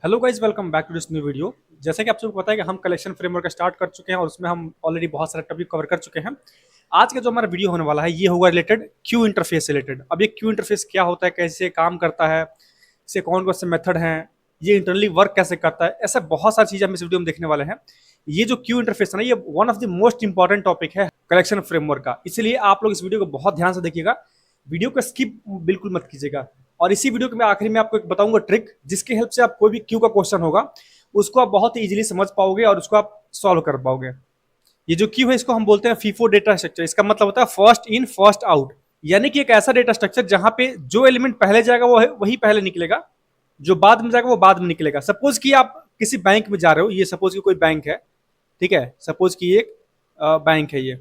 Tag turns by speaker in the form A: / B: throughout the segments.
A: Hello guys, welcome back to this new video. जैसे कि आप सबको पता है कि हम कलेक्शन फ्रेमवर्क स्टार्ट कर चुके हैं और उसमें हम ऑलरेडी बहुत सारे टॉपिक कवर कर चुके हैं। आज का जो हमारा वीडियो होने वाला है ये होगा रिलेटेड क्यू इंटरफेस से रिलेटेड। अब ये क्यू इंटरफेस क्या होता है, कैसे काम करता है, इससे कौन कौन से मेथड हैं, ये इंटरनली वर्क कैसे करता है, ऐसा बहुत सारी चीज़ें हम इस वीडियो में देखने वाले हैं। ये जो क्यू इंटरफेस है ना, ये one of the most important topic है कलेक्शन फ्रेमवर्क का, इसलिए आप लोग इस वीडियो को बहुत ध्यान से देखिएगा। वीडियो को स्किप बिल्कुल मत कीजिएगा। और इसी वीडियो के मैं आखिरी में आपको एक बताऊंगा ट्रिक, जिसकी हेल्प से आप कोई भी क्यू का क्वेश्चन होगा उसको आप बहुत ही इजीली समझ पाओगे और उसको आप सॉल्व कर पाओगे। ये जो क्यू है इसको हम बोलते हैं फीफो डेटा स्ट्रक्चर। इसका मतलब होता है फर्स्ट इन फर्स्ट आउट, यानी कि एक ऐसा डेटा स्ट्रक्चर जहां पे जो एलिमेंट पहले जाएगा वो वही पहले निकलेगा, जो बाद में जाएगा वो बाद में निकलेगा। सपोज कि आप किसी बैंक में जा रहे हो, ये सपोज कि कोई बैंक है, ठीक है, सपोज कि एक बैंक है ये,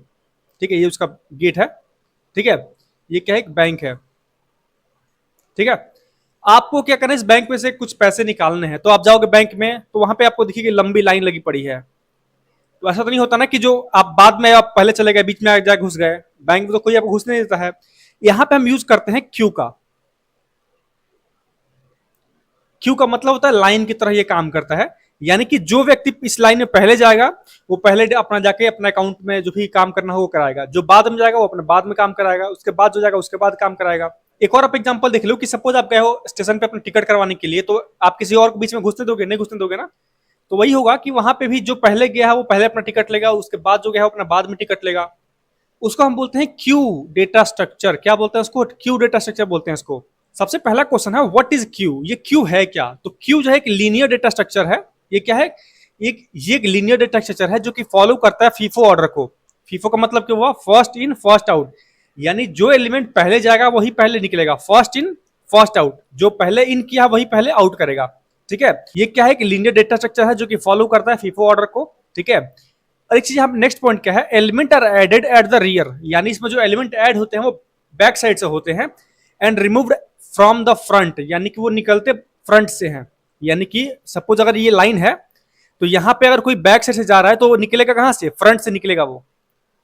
A: ठीक है, ये उसका गेट है, ठीक है, ये क्या है, एक बैंक है, ठीक है। आपको क्या करना है, इस बैंक में से कुछ पैसे निकालने हैं, तो आप जाओगे बैंक में तो वहां पे आपको दिखेगी लंबी लाइन लगी पड़ी है। तो ऐसा तो नहीं होता ना कि जो आप बाद में आप पहले चले गए, बीच में जाके घुस गए। बैंक में तो कोई आपको घुसने नहीं देता है। यहां पे हम यूज करते हैं क्यू का। क्यू का मतलब होता है लाइन की तरह ये काम करता है, यानी कि जो व्यक्ति इस लाइन में पहले जाएगा वो पहले अपना जाके अपना अकाउंट में जो भी काम करना हो वो कराएगा, जो बाद में जाएगा वो अपने बाद में काम कराएगा, उसके बाद जो जाएगा उसके बाद काम कराएगा। एक और आप एग्जांपल देख लो कि सपोज आप गए हो स्टेशन पे अपनी टिकट करवाने के लिए, तो आप किसी और को बीच में घुसने दोगे? नहीं घुसने दोगे ना। तो वही होगा कि वहां पे भी जो पहले गया है वो पहले अपना टिकट लेगा, उसके बाद जो गया है वो अपना बाद में टिकट लेगा। उसको हम बोलते हैं क्यू डेटा स्ट्रक्चर। क्या बोलते हैं उसको? क्यू डेटा स्ट्रक्चर बोलते हैं इसको। सबसे पहला क्वेश्चन है व्हाट इज क्यू। ये क्यू है क्या? तो क्यू जो है एक लीनियर डेटा स्ट्रक्चर है। ये क्या है? एक लीनियर डेटा स्ट्रक्चर है जो कि फॉलो करता है फीफो ऑर्डर को। फीफो का मतलब क्या हुआ? फर्स्ट इन फर्स्ट आउट, यानी जो एलिमेंट पहले जाएगा वही पहले निकलेगा। फर्स्ट इन फर्स्ट आउट, जो पहले इन किया वही पहले आउट करेगा, ठीक है। ये क्या है? एक लीनियर डेटा स्ट्रक्चर है जो कि फॉलो करता है फीफो ऑर्डर को, ठीक है। और एक चीज यहाँ नेक्स्ट पॉइंट क्या है, element are added at the rear, यानी इसमें जो एलिमेंट ऐड होते हैं वो बैक साइड से होते हैं। And removed from the front, यानी कि वो निकलते फ्रंट से हैं। यानी कि सपोज अगर ये लाइन है तो यहाँ पे अगर कोई बैक साइड से जा रहा है तो वो निकलेगा कहाँ से? फ्रंट से निकलेगा वो,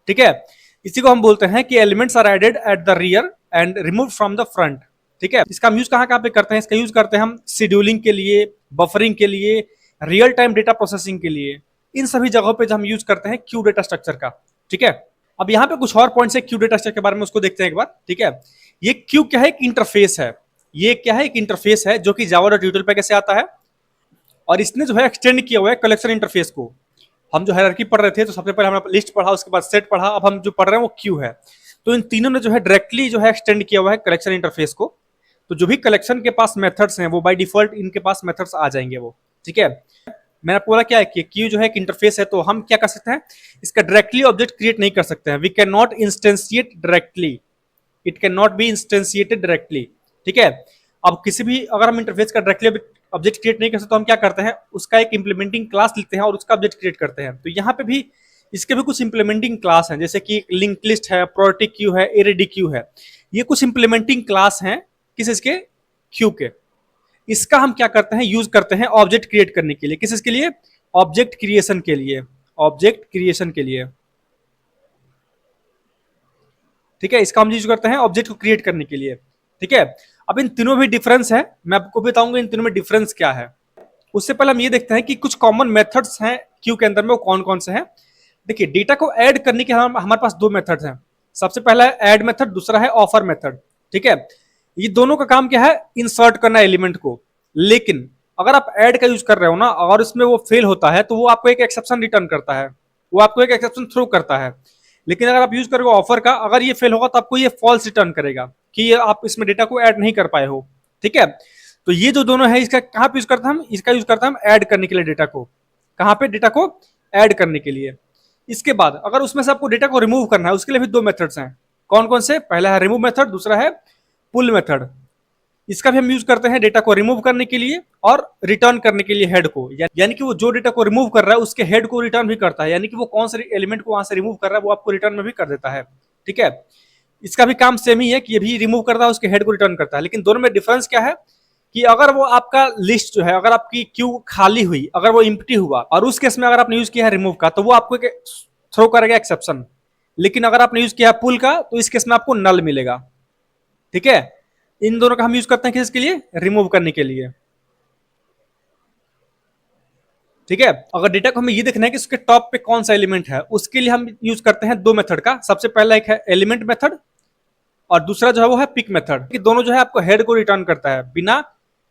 A: ठीक है। इसी को हम बोलते हैं कि elements are added at the rear and remove from the front, ठीक है। इसका हम यूज कहाँ कहाँ पे करते हैं? इसका यूज करते हैं हम शेड्यूलिंग के लिए, बफरिंग के लिए, रियल टाइम डेटा प्रोसेसिंग के लिए। इन सभी जगहों पे हम यूज करते हैं क्यू डेटा स्ट्रक्चर का, ठीक है। अब यहाँ पे कुछ और पॉइंट्स है क्यू डेटा स्ट्रक्चर के बारे में, उसको देखते हैं एक बार, ठीक है। ये क्यू क्या है? एक इंटरफेस है। ये क्या है? एक इंटरफेस है जो कि जावा डॉट यूटिल पे कैसे आता है, और इसने जो है एक्सटेंड किया हुआ है कलेक्शन इंटरफेस को। हम जो हायरार्की पढ़ रहे थे तो सबसे पहले हमने लिस्ट पढ़ा, उसके बाद सेट पढ़ा, अब हम जो पढ़ रहे हैं वो क्यू है। तो इन तीनों ने जो है डायरेक्टली जो है एक्सटेंड किया हुआ है कलेक्शन इंटरफेस को। तो जो भी कलेक्शन के पास मेथड्स हैं वो बाय डिफॉल्ट इनके पास मेथड्स आ जाएंगे वो, ठीक है। मैंने आपको बोला क्या है कि क्यू जो है एक इंटरफेस है, तो हम क्या कर सकते हैं, इसका डायरेक्टली ऑब्जेक्ट क्रिएट नहीं कर सकते हैं। We can not instantiate directly, it can not be instantiated directly, ठीक है। अब किसी भी अगर हम इंटरफेस का डायरेक्टली ऑब्जेक्ट क्रिएट नहीं कर सकते तो हम क्या करते हैं, उसका एक इंप्लीमेंटिंग क्लास लिखते हैं और उसका ऑब्जेक्ट क्रिएट करते हैं। तो यहाँ पे भी इसके भी कुछ इंप्लीमेंटिंग क्लास हैं, जैसे कि लिंक लिस्ट है, प्रायोरिटी क्यू है, एरेडी क्यू है। ये कुछ इंप्लीमेंटिंग क्लास हैं किस इसके? क्यू के। इसका हम क्या करते हैं, यूज करते हैं ऑब्जेक्ट क्रिएट करने के लिए। किस इसके लिए? ऑब्जेक्ट क्रिएशन के लिए, ऑब्जेक्ट क्रिएशन के लिए, ठीक है। इसका हम यूज करते हैं ऑब्जेक्ट को क्रिएट करने के लिए, ठीक है। अब इन तीनों में डिफरेंस है, मैं आपको बताऊंगा इन तीनों में डिफरेंस क्या है। उससे पहले हम ये देखते हैं कि कुछ कॉमन मेथड्स हैं क्यू के अंदर में, वो कौन कौन से हैं। देखिए, डेटा को ऐड करने के हमारे पास दो मेथड्स हैं। सबसे पहला है ऐड मेथड, दूसरा है ऑफर मेथड, ठीक है। ये दोनों का काम क्या है? इंसर्ट करना एलिमेंट को। लेकिन अगर आप ऐड का यूज कर रहे हो ना, और उसमें वो फेल होता है तो वो आपको एक एक्सेप्शन रिटर्न करता है, वो आपको एक एक्सेप्शन थ्रो करता है। लेकिन अगर आप यूज करोगे ऑफर का, अगर ये फेल होगा तो आपको ये फॉल्स रिटर्न करेगा कि ये आप इसमें डेटा को ऐड नहीं कर पाए हो, ठीक है। तो ये जो दोनों है, इसका कहाँ पे यूज करते हैं हम? इसका यूज करते हैं हम ऐड करने के लिए डेटा को। कहाँ पे? डेटा को ऐड करने के लिए। इसके बाद अगर उसमें से आपको डेटा को रिमूव करना है, उसके लिए भी दो मेथड्स हैं। कौन कौन से? पहला है रिमूव मेथड, दूसरा है पुल मेथड। इसका भी हम यूज करते हैं डेटा को रिमूव करने के लिए और रिटर्न करने के लिए हेड को। यानी कि वो जो डेटा को रिमूव कर रहा है उसके हेड को रिटर्न भी करता है, यानी कि वो कौन से एलिमेंट को वहां से रिमूव कर रहा है वो आपको रिटर्न में भी कर देता है, ठीक है। इसका भी काम सेम ही है कि ये भी रिमूव करता है, उसके हेड को रिटर्न करता है। लेकिन दोनों में डिफरेंस क्या है कि अगर वो आपका लिस्ट जो है, अगर आपकी क्यू खाली हुई, अगर वो इम्प्टी हुआ, और उस केस में अगर आपने यूज किया है रिमूव का, तो वो आपको थ्रो करेगा एक्सेप्शन। लेकिन अगर आपने यूज किया है पुल का, तो इस केस में आपको नल मिलेगा, ठीक है। इन दोनों का हम यूज करते हैं किसके लिए? रिमूव करने के लिए। ठीक है। अगर डेटा को हमें ये देखना है कि उसके टॉप पे कौन सा एलिमेंट है, उसके लिए हम यूज करते हैं दो मेथड का। सबसे पहला एक है एलिमेंट मेथड और दूसरा जो है वो है पिक मेथड, कि दोनों जो है आपको हेड को रिटर्न करता है, बिना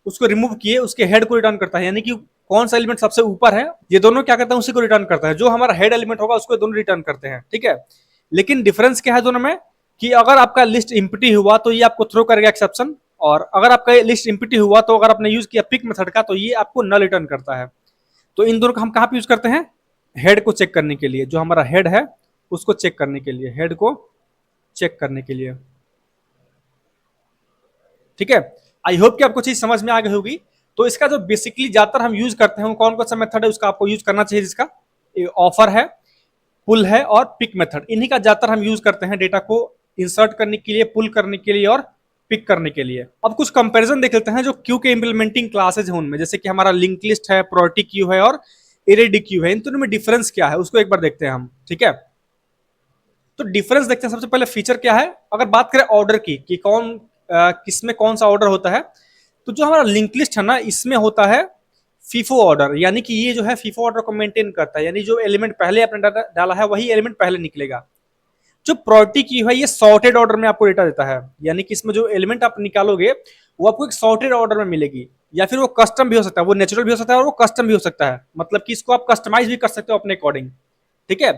A: उसको रिमूव किए उसके हेड को रिटर्न करता है, यानी कि कौन सा एलिमेंट सबसे ऊपर है, ये दोनों क्या करता है उसी को रिटर्न करता है। जो हमारा हेड एलिमेंट होगा उसको दोनों रिटर्न करते हैं, ठीक है। लेकिन डिफरेंस क्या है दोनों में, कि अगर आपका लिस्ट इम्पिटी हुआ तो ये आपको थ्रो करेगा एक्सेप्शन, और अगर आपका लिस्ट इम्पिटी हुआ तो अगर आपने यूज किया पिक मेथड का तो ये आपको नल रिटर्न करता है। तो इन दोनों को हम कहाँ पे यूज करते हैं, हेड को चेक करने के लिए, जो हमारा हेड है उसको चेक करने के लिए, हेड को चेक करने के लिए, ठीक है। आई होप कि आपको चीज समझ में आ गई होगी। तो इसका जो बेसिकली ज्यादातर हम यूज करते हैं कौन कौन सा मेथड है उसका आपको यूज करना चाहिए, जिसका ऑफर है, पुल है और पिक मेथड, इन्हीं का ज्यादातर हम यूज करते हैं डेटा को इंसर्ट करने के लिए, पुल करने के लिए और पिक करने के लिए। अब कुछ कंपैरिजन देख लेते हैं जो क्यू के इंप्लीमेंटिंग क्लासेज हैं उनमें, जैसे कि हमारा लिंक लिस्ट है, प्रायोरिटी क्यू है और एरेडी क्यू है। इन दोनों में डिफरेंस क्या है उसको एक बार देखते हैं हम, ठीक है। तो डिफरेंस देखते हैं। सबसे पहले फीचर क्या है, अगर बात करें ऑर्डर की कि कौन किसमें कौन सा ऑर्डर होता है, तो जो हमारा लिंक लिस्ट है ना इसमें होता है फीफो ऑर्डर, यानी कि ये जो है फीफो ऑर्डर को मेंटेन करता है, यानी जो एलिमेंट पहले आपने डाला है वही एलिमेंट पहले निकलेगा। जो प्रायोरिटी की है ये सॉर्टेड ऑर्डर में आपको डेटा देता है, यानी कि इसमें जो एलिमेंट आप निकालोगे वो आपको एक सॉर्टेड ऑर्डर में मिलेगी, या फिर वो कस्टम भी हो सकता है, वो नेचुरल भी हो सकता है और वो कस्टम भी हो सकता है, मतलब कि इसको आप कस्टमाइज भी कर सकते हो अपने अकॉर्डिंग, ठीक है।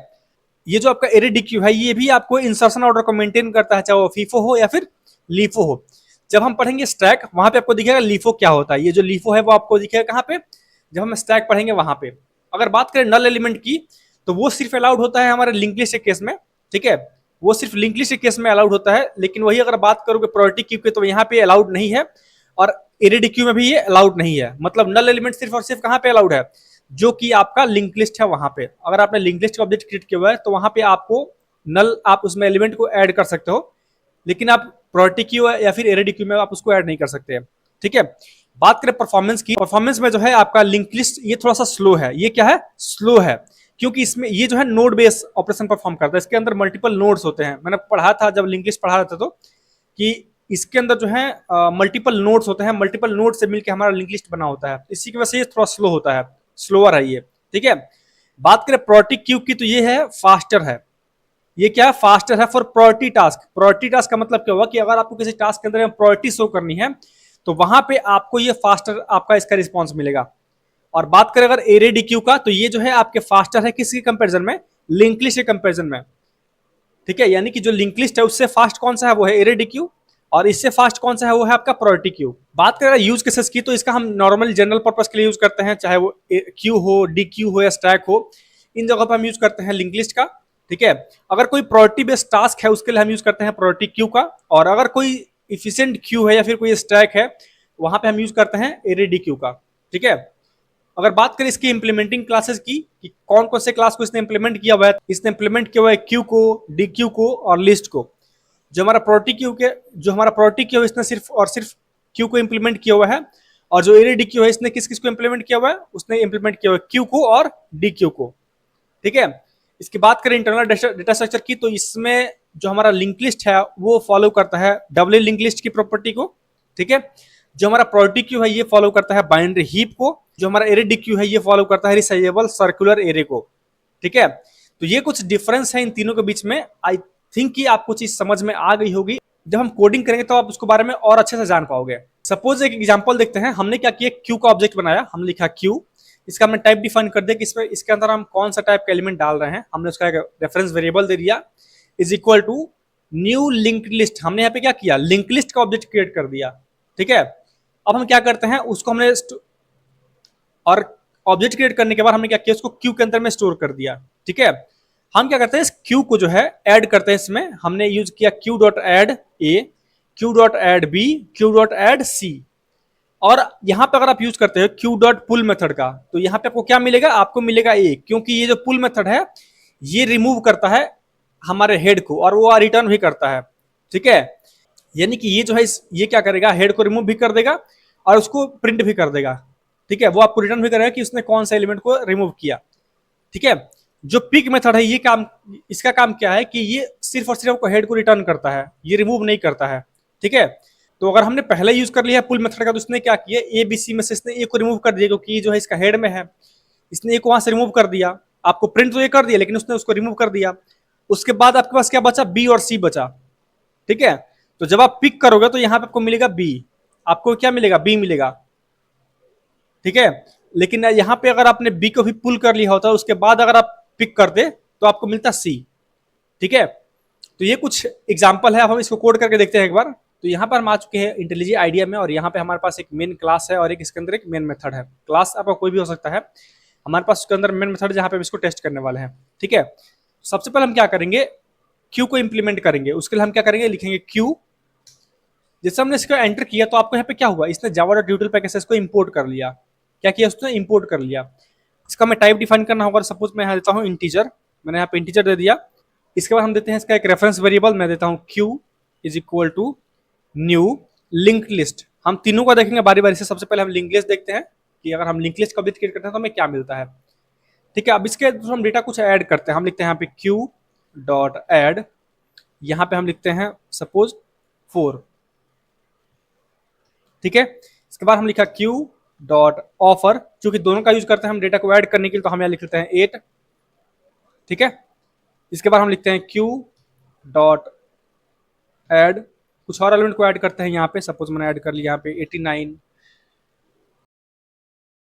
A: ये जो आपका एरेडीक्यू है ये भी आपको इंसर्शन ऑर्डर को मेंटेन करता है, चाहे वो फीफो हो या फिर लीफो हो। जब हम पढ़ेंगे स्टैक वहां पे आपको दिखेगा लीफो क्या होता है, ये जो लीफो है वो आपको दिखेगा कहाँ पे, जब हम स्टैक पढ़ेंगे वहां पे। अगर बात करें नल एलिमेंट की तो वो सिर्फ अलाउड होता है हमारे लिंक लिस्ट के केस में, ठीक है, वो सिर्फ लिंक लिस्ट के केस में अलाउड होता है। लेकिन वही अगर बात करोगे प्रायोरिटी क्यू के तो यहाँ पे अलाउड नहीं है, और एरेडीक्यू में भी ये अलाउड नहीं है। मतलब नल एलिमेंट सिर्फ और सिर्फ कहाँ पे अलाउड है, जो कि आपका लिंक लिस्ट है वहां पे। अगर आपने लिंक लिस्ट का ऑब्जेक्ट क्रिएट किया हुआ है तो वहां पे आपको नल आप उसमें एलिमेंट को ऐड कर सकते हो, लेकिन आप प्रायोरिटी क्यू या फिर एरेडी क्यू में आप उसको ऐड नहीं कर सकते, ठीक है। बात करें परफॉर्मेंस की, परफॉर्मेंस में जो है आपका लिंक लिस्ट ये थोड़ा सा स्लो है। ये क्या है, स्लो है, क्योंकि इसमें ये जो है नोड बेस ऑपरेशन परफॉर्म करता है, इसके अंदर मल्टीपल नोड्स होते हैं। मैंने पढ़ा था जब लिंक लिस्ट पढ़ा रहा था तो, कि इसके अंदर जो है मल्टीपल नोड्स होते हैं, मल्टीपल नोड से मिलकर हमारा लिंक लिस्ट बना होता है, इसी की वजह से ये थोड़ा स्लो होता है, स्लोअर है ये, ठीक है। बात करें प्रायोरिटी क्यू की तो ये है फास्टर है। ये क्या है, फास्टर है for priority task. Priority task का मतलब क्या हुआ कि अगर आपको किसी टास्क के अंदर प्रायोरिटी शो करनी है तो वहां पे आपको ये फास्टर आपका इसका रिस्पॉन्स मिलेगा। और बात करें अगर एरेडीक्यू का तो ये जो है आपके फास्टर है किसके कंपेरिजन में, लिंक लिस्ट के कंपेरिजन में, ठीक है। यानी कि जो लिंक लिस्ट है उससे फास्ट कौन सा है वो है एरेडीक्यू, और इससे फास्ट कौन सा है वो है आपका प्रायोरिटी क्यू। बात करें यूज केसेस की तो इसका हम नॉर्मल जनरल पर्पस के लिए यूज करते हैं, चाहे वो क्यू हो, डी क्यू हो या स्टैक हो, इन जगह पर हम यूज करते हैं लिंक लिस्ट का, ठीक है। अगर कोई प्रायोरिटी बेस्ड टास्क है उसके लिए हम यूज करते हैं प्रायोरिटी क्यू का, और अगर कोई इफिशिएंट क्यू है या फिर कोई स्टैक है वहां पे हम यूज करते हैं एरेडी क्यू का, ठीक है। अगर बात करें इसकी इंप्लीमेंटिंग क्लासेस की कि कौन कौन से क्लास को इसने इंप्लीमेंट किया हुआ है, इसने इंप्लीमेंट किया हुआ है क्यू को, डी क्यू को और लिस्ट को। जो हमारा प्रायोरिटी क्यू के जो हमारा प्रायोरिटी क्यू है इसने सिर्फ और सिर्फ क्यू को इंप्लीमेंट किया हुआ है, और जो एरेडी क्यू है इसने किस किस को इंप्लीमेंट किया हुआ है, उसने इंप्लीमेंट किया हुआ है क्यू को और डी क्यू को, ठीक है। इसकी बात करें इंटरनल डेटा स्ट्रक्चर की तो इसमें जो हमारा लिंक लिस्ट है वो फॉलो करता है डबल लिंक लिस्ट की प्रॉपर्टी को, ठीक है। जो हमारा प्रायोरिटी क्यू है ये फॉलो करता है बाइनरी हीप को, जो हमारा एरेडी क्यू है ये फॉलो करता है रिसाइजेबल सर्कुलर एरे को, ठीक है। तो ये कुछ डिफरेंस है इन तीनों के बीच में। आई थिंक कि आपको चीज समझ में आ गई होगी। जब हम कोडिंग करेंगे तो आप उसके बारे में और अच्छे से जान पाओगे। सपोज एक एग्जांपल देखते हैं। हमने क्या किया, क्यू का ऑब्जेक्ट बनाया, हमने लिखा क्यू, इसका हमने टाइप डिफाइन कर दिया कि इसमें इसके अंदर हम कौन सा टाइप का एलिमेंट डाल रहे हैं। हमने उसका एक रेफरेंस वेरिएबल दे दिया, is equal to new linked list. हमने यहाँ पे क्या किया, लिंक लिस्ट का ऑब्जेक्ट क्रिएट कर दिया, ठीक है। अब हम क्या करते हैं, उसको हमने और ऑब्जेक्ट क्रिएट करने के बाद हमने क्या किया, उसको क्यू के अंदर में स्टोर कर दिया, ठीक है। हम क्या करते हैं, इस क्यू को जो है ऐड करते हैं। इसमें हमने यूज किया Q dot add A, Q dot add B, Q dot add C. और यहां पे अगर आप यूज करते हो क्यू डॉट पुल मेथड का तो यहाँ पे आपको क्या मिलेगा, आपको मिलेगा ए, क्योंकि ये जो पुल मेथड है ये रिमूव करता है हमारे हेड को और वो रिटर्न भी करता है, ठीक है। यानी कि ये जो है ये क्या करेगा, हेड को रिमूव भी कर देगा और उसको प्रिंट भी कर देगा, ठीक है। वो आपको रिटर्न भी करेगा कि उसने कौन सा एलिमेंट को रिमूव किया, ठीक है। जो पिक मेथड है ये काम, इसका काम क्या है कि ये सिर्फ और सिर्फ आपको हेड को रिटर्न करता है, ये रिमूव नहीं करता है, ठीक है। तो अगर हमने पहले यूज कर लिया पुल मेथड का तो उसने क्या किया, ए बी सी में से इसने ए को रिमूव कर दिया क्योंकि जो है इसका हेड में है। इसने एक वहां से रिमूव कर दिया, आपको प्रिंट तो ये कर दिया लेकिन उसने उसको रिमूव कर दिया। उसके बाद आपके पास क्या बचा, बी और सी बचा, ठीक है। तो जब आप पिक करोगे तो यहाँ पे आपको मिलेगा बी, आपको क्या मिलेगा, बी मिलेगा, ठीक है। लेकिन यहाँ पे अगर आपने बी को भी पुल कर लिया होता, उसके बाद अगर आप पिक करते तो आपको मिलता सी, ठीक है। तो ये कुछ एग्जाम्पल है, अब हम इसको कोड करके देखते हैं एक बार। तो यहाँ पर हम आ चुके हैं इंटेलिजी आइडिया में, और यहाँ पे हमारे पास एक मेन क्लास है और एक इसके अंदर एक मेन मेथड है। क्लास आपका कोई भी हो सकता है, हमारे पास उसके अंदर मेन मेथड जहाँ पे हम इसको टेस्ट करने वाले हैं, ठीक है। सबसे पहले हम क्या करेंगे, क्यू को इंप्लीमेंट करेंगे। उसके लिए हम क्या करेंगे, लिखेंगे क्यू। जैसे हमने इसका एंटर किया तो आपको यहाँ पे क्या हुआ, इसने java.util पैकेजेस को इंपोर्ट कर लिया। क्या किया उसने, इंपोर्ट कर लिया। इसका मैं टाइप डिफाइन करना होगा, सपोज मैं यहाँ देता हूँ इंटीजर, मैंने यहाँ पे इंटीजर दे दिया। इसके बाद हम देते हैं इसका एक रेफरेंस वेरिएबल, मैं देता हूँ q is equal to new linked list. हम तीनों का देखेंगे बारी बारी से। सबसे पहले हम लिंक लिस्ट देखते हैं कि अगर हम लिंक लिस्ट कम्प्लीट करते हैं तो हमें क्या मिलता है, ठीक है। अब इसके हम डेटा कुछ ऐड करते हैं, हम लिखते हैं यहाँ पे q डॉट एड, यहाँ पे हम लिखते हैं सपोज 4, ठीक है। इसके बाद हम लिखा q डॉट ऑफर, चूंकि दोनों का यूज करते हैं हम डेटा को ऐड करने के लिए, तो हम यहाँ लिख लेते हैं 8, ठीक है। इसके बाद हम लिखते हैं q डॉट ऐड, कुछ और एलिमेंट को ऐड करते हैं यहाँ पे, सपोज मैंने ऐड कर लिया यहाँ पे 89।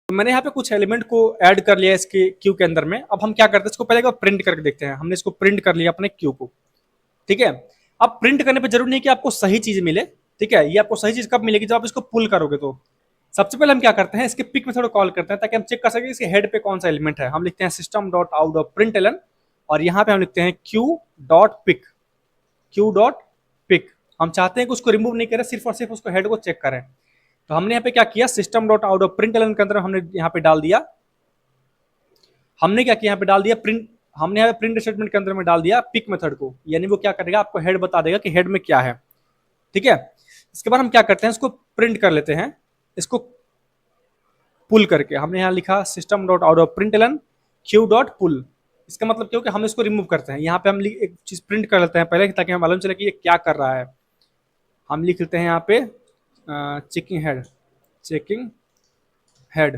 A: तो मैंने यहाँ पे कुछ एलिमेंट को ऐड कर लिया इसके क्यू के अंदर में। अब हम क्या करते हैं, इसको पहले प्रिंट करके देखते हैं। हमने इसको प्रिंट कर लिया अपने क्यू को, ठीक है। अब प्रिंट करने पे जरूरी नहीं कि आपको सही चीज मिले, ठीक है। ये आपको सही चीज कब मिलेगी, जब आप इसको पुल करोगे। तो सबसे पहले हम क्या करते हैं, इसके पिक मेथड को कॉल करते हैं ताकि हम चेक कर सकें इसके हेड पे कौन सा एलिमेंट है। हम लिखते हैं system dot out of print और यहाँ पे हम लिखते हैं q dot peek, q dot peek. हम चाहते हैं कि उसको रिमूव नहीं करें, सिर्फ और सिर्फ उसको हेड को चेक करें। तो हमने यहाँ पे क्या किया, system dot out of print के अंदर हमने यहाँ पे डाल दिया, हमने क्या किया यहाँ पे डाल दिया प्रिंट, हमने यहाँ पे प्रिंट स्टेटमेंट के अंदर में डाल दिया पिक मेथड को। यानी वो क्या करेगा, आपको हेड बता देगा कि हेड में क्या है, ठीक है। इसके बाद हम क्या करते हैं, इसको प्रिंट कर लेते हैं, इसको पुल करके। हमने यहाँ लिखा system dot out of print Q dot pull. इसका मतलब क्यों कि हम इसको रिमूव करते हैं। यहाँ पे हम एक चीज प्रिंट कर लेते हैं पहले, ताकि हमें मालूम चले कि ये क्या कर रहा है। हम लिख लेते हैं यहाँ पे चेकिंग हेड, चेकिंग हेड,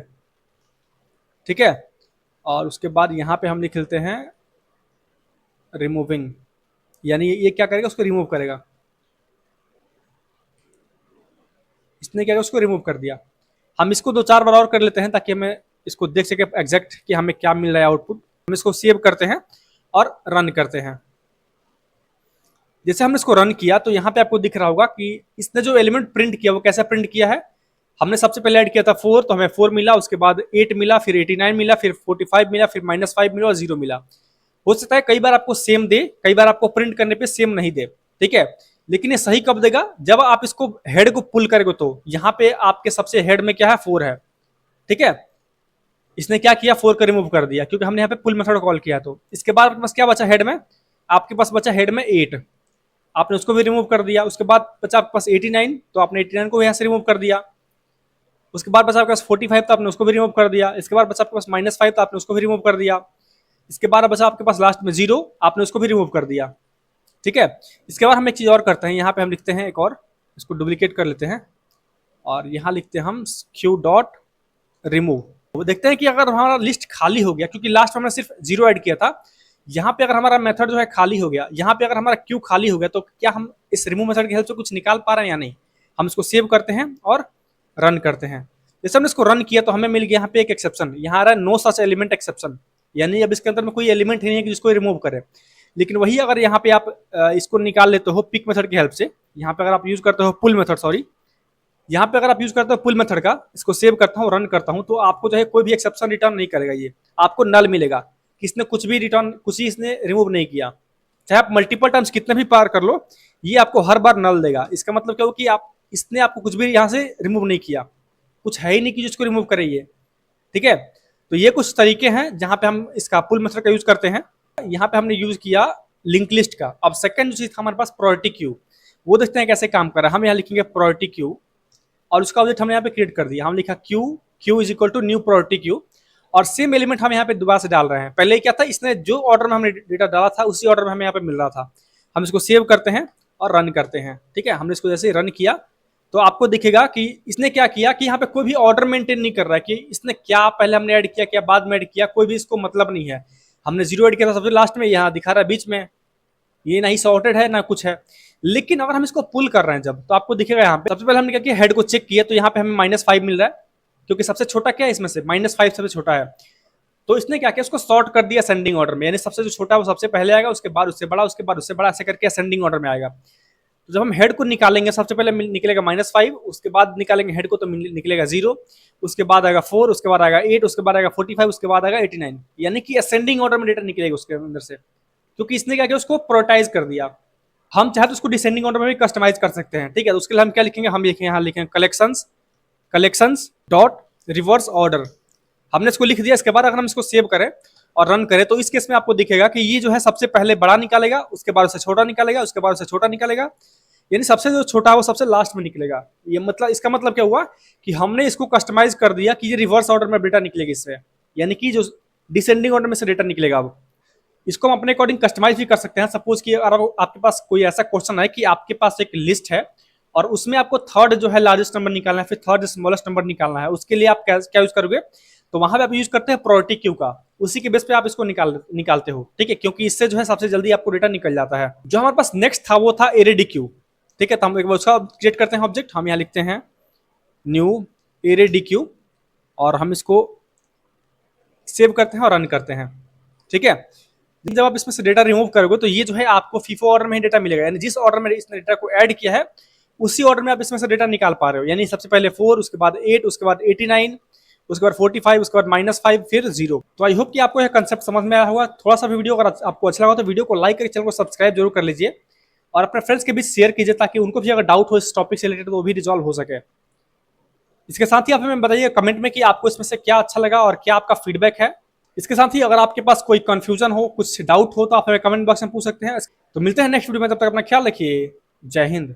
A: ठीक है। और उसके बाद यहाँ पे हम लिख लेते हैं रिमूविंग, यानी ये क्या करेगा, उसको रिमूव करेगा। इसने क्या, उसको रिमूव कर दिया। हम इसको 2-4 बार और कर लेते हैं ताकि हमें इसको देख सके एग्जैक्ट कि हमें क्या मिल रहा है आउटपुट। हम इसको सेव करते हैं और रन करते हैं। जैसे हमने इसको रन किया तो यहाँ पे आपको दिख रहा होगा कि इसने जो एलिमेंट प्रिंट किया वो कैसा प्रिंट किया है। हमने सबसे पहले ऐड किया था 4, तो हमें 4 मिला, उसके बाद 8 मिला, फिर 89 मिला, फिर 45 मिला, फिर -5 मिला और 0 मिला। हो सकता है कई बार आपको सेम दे, कई बार आपको प्रिंट करने पे सेम नहीं दे, ठीक है। लेकिन ये सही कब देगा, जब आप इसको हेड को पुल करेंगे। तो यहाँ पे आपके सबसे हेड में क्या है, 4 है, ठीक है। इसने क्या किया, 4 को रिमूव कर दिया क्योंकि हमने यहाँ पे पुल मेथड कॉल किया। तो इसके बाद आपके पास क्या बचा हेड में, आपके पास बचा हेड में 8, आपने उसको भी रिमूव कर दिया। उसके बाद बचा आपके पास 89, तो आपने 89 को यहाँ से रिमूव कर दिया। उसके बाद बचा आपके पास 45, तो आपने उसको भी रिमूव कर दिया। इसके बाद बचा आपके पास -5, तो आपने उसको भी रिमूव कर दिया। इसके बाद बचा आपके पास लास्ट में 0, आपने उसको भी रिमूव कर दिया, ठीक है। इसके बाद हम एक चीज और करते हैं, यहाँ पे हम लिखते हैं एक और, इसको डुप्लीकेट कर लेते हैं और यहाँ लिखते हैं हम क्यू डॉट रिमूव। वो देखते हैं कि अगर हमारा लिस्ट खाली हो गया, क्योंकि लास्ट में हमने सिर्फ 0 ऐड किया था। यहाँ पे अगर हमारा मेथड जो है खाली हो गया, यहाँ पे अगर हमारा क्यू खाली हो गया, तो क्या हम इस रिमूव मेथड की हेल्प से कुछ निकाल पा रहे हैं या नहीं। हम इसको सेव करते हैं और रन करते हैं। जैसे हमने इसको रन किया तो हमें मिल गया यहाँ पे एक एक्सेप्शन, यहाँ आ रहा है नो सच एलिमेंट एक्सेप्शन, यानी अब इसके अंदर में कोई एलिमेंट ही नहीं है कि जिसको रिमूव करे। लेकिन वही अगर यहाँ पे आप इसको निकाल लेते हो पिक मेथड की हेल्प से, यहाँ पे अगर आप यूज करते हो पुल मेथड, सॉरी, यहाँ पे अगर आप यूज करते हो पुल मेथड का, इसको सेव करता हूँ, रन करता हूँ, तो आपको जो है कोई भी एक्सेप्शन रिटर्न नहीं करेगा। ये आपको नल मिलेगा कि इसने कुछ भी रिटर्न, कुछ ही इसने रिमूव नहीं किया। चाहे आप मल्टीपल टाइम्स कितने भी पार कर लो, ये आपको हर बार नल देगा। इसका मतलब क्या हो कि आप, इसने आपको कुछ भी यहाँ से रिमूव नहीं किया, कुछ है ही नहीं कि जिसको रिमूव करे ये, ठीक है। तो ये कुछ तरीके हैं जहाँ पे हम इसका पुल मेथड का यूज करते हैं। यहाँ पे हमने यूज किया लिंक लिस्ट का। अब सेकंड चीज था हमारे पास प्रायोरिटी क्यू, वो देखते हैं कैसे काम कर रहा है। हम यहाँ लिखेंगे प्रायोरिटी क्यू और उसका ऑब्जेक्ट हमने यहाँ पे क्रिएट कर दिया। हम लिखा q is equal to new priority queue और सेम एलिमेंट हम यहाँ पे दोबारा से डाल रहे हैं। पहले क्या था, इसने जो ऑर्डर में हमने डेटा डाला था उसी ऑर्डर में हमें यहाँ पे मिल रहा था। हम इसको सेव करते हैं और रन करते हैं, ठीक है। हमने इसको जैसे रन किया तो आपको दिखेगा कि इसने क्या किया कि यहाँ पे कोई भी ऑर्डर मेंटेन नहीं कर रहा है कि इसने क्या पहले हमने ऐड किया, क्या बाद में ऐड किया, कोई भी इसको मतलब नहीं है। हमने 0 ऐड किया था सबसे लास्ट में, यहाँ दिखा रहा है बीच में, ये ना ही सॉर्टेड है ना कुछ है। लेकिन अगर हम इसको पुल कर रहे हैं जब, तो आपको दिखेगा यहाँ पे सबसे पहले हमने क्या किया, हेड को चेक किया, तो यहाँ पे हमें -5 मिल रहा है, क्योंकि सबसे छोटा क्या है इसमें से, -5 सबसे छोटा है। तो इसने क्या किया, उसको सॉर्ट कर दिया असेंडिंग ऑर्डर में, यानी सबसे जो छोटा है वो सबसे पहले आएगा, उसके बाद उससे बड़ा, उसके बाद उससे बड़ा, ऐसे करके असेंडिंग ऑर्डर में आएगा। तो जब हम हेड को निकालेंगे, सबसे पहले निकलेगा -5, उसके बाद निकालेंगे हेड को तो निकलेगा 0, उसके बाद आएगा 4, उसके बाद आएगा 8, उसके बाद आएगा 45, उसके बाद आएगा 89, यानी कि असेंडिंग ऑर्डर में डेटा निकलेगा उसके अंदर से, क्योंकि इसने क्या किया, उसको प्रायोरिटाइज कर दिया। हम चाहे तो उसको डिसेंडिंग ऑर्डर में भी कस्टमाइज कर सकते हैं, ठीक है। तो उसके लिए हम क्या लिखेंगे, हम लिखेंगे यहाँ लिखेंगे कलेक्शंस डॉट रिवर्स ऑर्डर, हमने इसको लिख दिया। इसके बाद अगर हम इसको सेव करें और रन करें, तो इस केस में आपको दिखेगा कि ये जो है सबसे पहले बड़ा निकालेगा, उसके बाद उससे छोटा निकालेगा, उसके बाद उससे छोटा निकालेगा, यानी सबसे जो छोटा है वो सबसे लास्ट में निकलेगा। ये मतलब इसका मतलब क्या हुआ कि हमने इसको कस्टमाइज कर दिया कि ये रिवर्स ऑर्डर में डेटा निकलेगा इससे, यानी कि जो डिसेंडिंग ऑर्डर में से डेटा निकलेगा। अब इसको हम अपने अकॉर्डिंग कस्टमाइज भी कर सकते हैं। सपोज कि अगर आपके पास कोई ऐसा क्वेश्चन है कि आपके पास एक लिस्ट है और उसमें आपको थर्ड जो है लार्जेस्ट नंबर निकालना है, फिर थर्ड स्मॉलेस्ट नंबर निकालना है, उसके लिए आप क्या यूज करोगे, तो वहां पे आप यूज करते हैं प्रायोरिटी क्यू का, उसी के बेस पे आप इसको निकालते हो, ठीक है, क्योंकि इससे जो है सबसे जल्दी आपको डेटा निकल जाता है। जो हमारे पास नेक्स्ट था वो था एरेडी क्यू, ठीक है। तो हम एक बार उसका क्रिएट करते हैं ऑब्जेक्ट, हम यहाँ लिखते हैं न्यू एरेडी क्यू और हम इसको सेव करते हैं और रन करते हैं, ठीक है। जब आप इसमें से डेटा रिमूव करोगे तो ये जो है आपको फीफो ऑर्डर में ही डेटा मिलेगा, यानी जिस ऑर्डर में इसने डेटा को ऐड किया है उसी ऑर्डर में आप इसमें से डेटा निकाल पा रहे हो, यानी सबसे पहले 4, उसके बाद 8, उसके बाद 89, उसके बाद 45, उसके बाद -5, फिर 0। तो आई होप कि आपको यह कंसेप्ट समझ में आया होगा। थोड़ा सा भी वीडियो अगर आपको अच्छा लगा तो वीडियो को लाइक करके चैनल को सब्सक्राइब जरूर कर लीजिए और अपने फ्रेंड्स के बीच शेयर कीजिए, ताकि उनको भी अगर डाउट हो इस टॉपिक से रिलेटेड तो वो भी रिजॉल्व हो सके। इसके साथ ही आप हमें बताइए कमेंट में कि आपको इसमें से क्या अच्छा लगा और क्या आपका फीडबैक है। इसके साथ ही अगर आपके पास कोई कंफ्यूजन हो, कुछ डाउट हो, तो आप हमें कमेंट बॉक्स में पूछ सकते हैं। तो मिलते हैं नेक्स्ट वीडियो में, तब तक अपना ख्याल रखिए। जय हिंद।